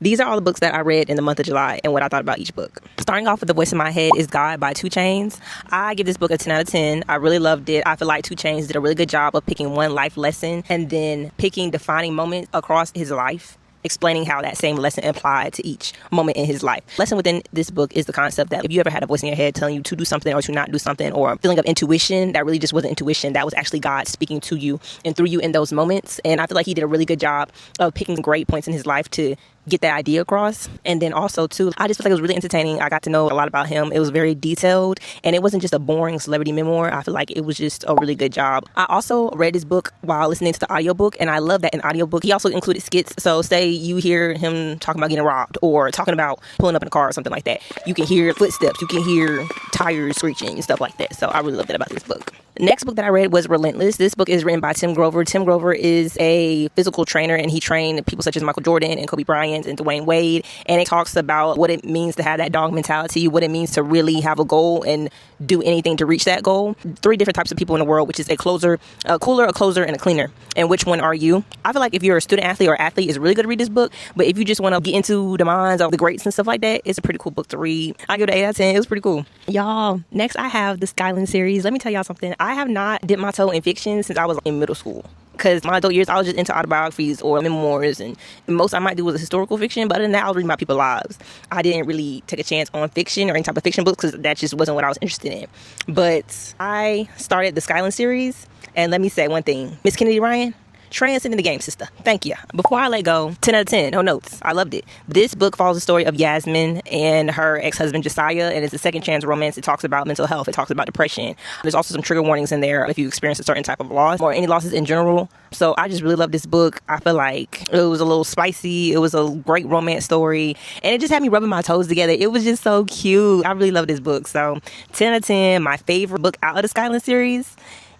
These are all the books that I read in the month of July and what I thought about each book. Starting off with The Voice in My Head is God by 2 Chainz. I give this book a 10 out of 10. I really loved it. I feel like 2 Chainz did a really good job of picking one life lesson and then picking defining moments across his life, explaining how that same lesson applied to each moment in his life. Lesson within this book is the concept that if you ever had a voice in your head telling you to do something or to not do something, or a feeling of intuition that really just wasn't intuition, that was actually God speaking to you and through you in those moments. And I feel like he did a really good job of picking great points in his life to get that idea across. And then also too, I just feel like it was really entertaining. I got to know a lot about him. It was very detailed and it wasn't just a boring celebrity memoir. I feel like it was just a really good job. I also read this book while listening to the audiobook, and I love that in audiobook he also included skits. So say you hear him talking about getting robbed or talking about pulling up in a car or something like that, you can hear footsteps, you can hear tires screeching and stuff like that. So I really love that about this book. Next book that I read was Relentless. This book is written by Tim Grover. Tim Grover is a physical trainer and he trained people such as Michael Jordan and Kobe Bryant and Dwayne Wade. And it talks about what it means to have that dog mentality, what it means to really have a goal and do anything to reach that goal. 3 different types of people in the world, which is a closer, a cooler, a closer, and a cleaner. And which one are you? I feel like if you're a student athlete or athlete, it's really good to read this book. But if you just want to get into the minds of the greats and stuff like that, it's a pretty cool book to read. I give it an 8 out of 10. It was pretty cool. Y'all, next I have the Skyland series. Let me tell y'all something. I have not dipped my toe in fiction since I was in middle school. Because my adult years, I was just into autobiographies or memoirs, and most I might do was historical fiction. But other than that, I was reading about people's lives. I didn't really take a chance on fiction or any type of fiction books because that just wasn't what I was interested in. But I started the Skyland series, and let me say one thing. Miss Kennedy Ryan, transcending the game, sister. Thank you. Before I let go, 10 out of 10. No notes. I loved it. This book follows the story of Yasmin and her ex-husband Josiah, and it's a second chance romance. It talks about mental health. It talks about depression. There's also some trigger warnings in there if you experience a certain type of loss or any losses in general. So I just really love this book. I feel like it was a little spicy. It was a great romance story, and it just had me rubbing my toes together. It was just so cute. I really love this book. So 10 out of 10, my favorite book out of the Skyland series.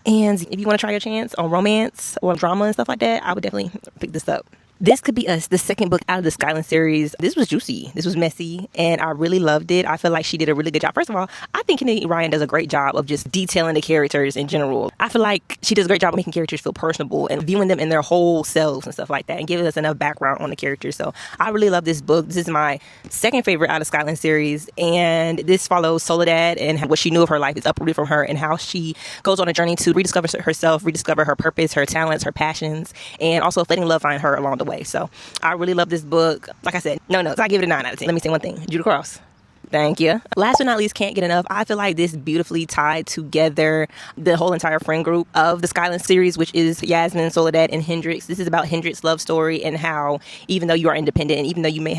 And if you want to try your chance on romance or drama and stuff like that, I would definitely pick this up. This Could Be Us, the second book out of the Skyland series. This was juicy. This was messy. And I really loved it. I feel like she did a really good job. First of all, I think Kennedy Ryan does a great job of just detailing the characters in general. I feel like she does a great job of making characters feel personable and viewing them in their whole selves and stuff like that and giving us enough background on the characters. So I really love this book. This is my second favorite out of Skyland series. And this follows Soledad and what she knew of her life is uprooted from her and how she goes on a journey to rediscover herself, rediscover her purpose, her talents, her passions, and also letting love find her along the way. So I really love this book. Like I said, no notes. I give it a 9 out of 10. Let me say one thing. Judah Cross. Thank you. Last but not least, Can't Get Enough. I feel like this beautifully tied together the whole entire friend group of the Skyland series, which is Yasmin, Soledad, and Hendrix. This is about Hendrix's love story and how even though you are independent and even though you may